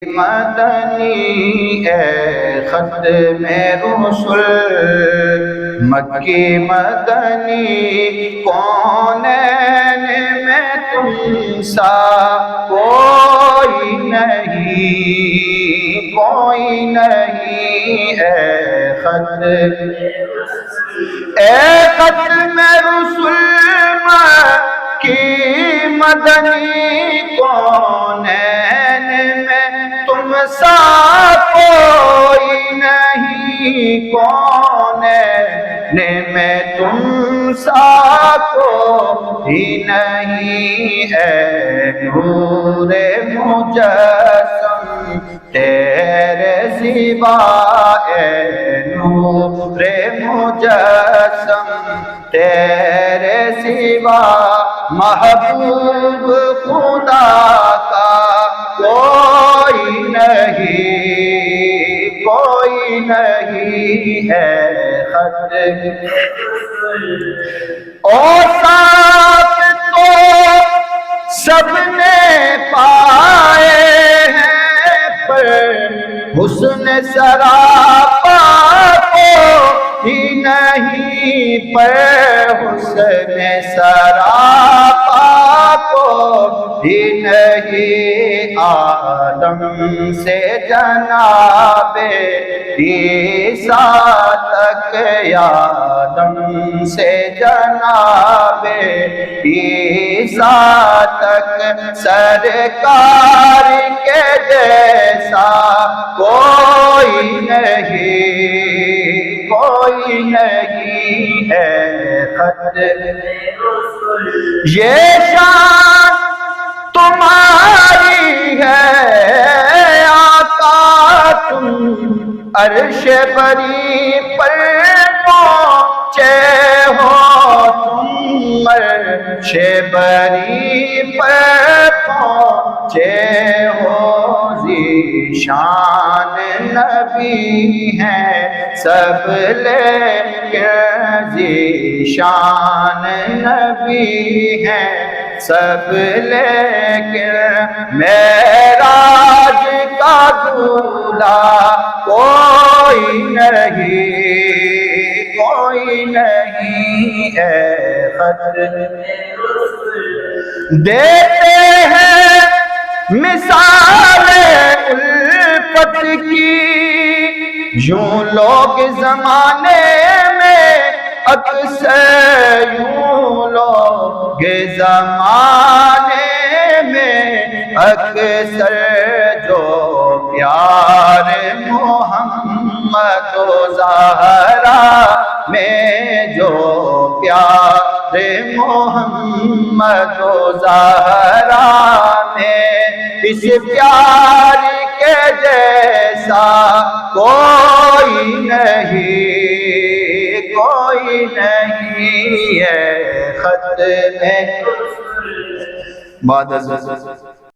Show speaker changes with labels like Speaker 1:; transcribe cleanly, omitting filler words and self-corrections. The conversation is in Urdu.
Speaker 1: مدنی اے ختم رسل مکی مدنی کونین میں تم سا کوئی نہیں ختم رسل مکی مدنی کونین میں تم سا کوئی نہیں کونین میں تم سا کوئی نہیں اے نور مجسم تیرے سوا اے نور مجسم تیرے سوا محبوب خدا کا کوئی نہیں ہے ختم اوصاف تو سب نے پائے ہیں پر حسن سراپا کو ہی نہیں پر حسن سراپا کو ہی نہیں آدم سے جناب عیسیٰ تک آدم سے جناب عیسیٰ تک سرکار کے جیسا کوئی نہیں ہے ختم یہ شان تمہاری ہے آقا تم عرش بری پر پہنچے ہو تم عرش بری پر پہنچے ہو ذیشان نبی ہیں سب لیکن ذیشان نبی ہیں سب لیکن معراج کا دولہا کوئی نہیں ہے ختم دیتے ہیں مثال الفت کی یوں لوگ زمانے میں اکثر یوں لوگ زمانے میں اکثر جو پیار محمد و زہرا میں جو پیار محمد و زہرا میں اس پیار کے جیسا کوئی نہیں ہے ختم بعد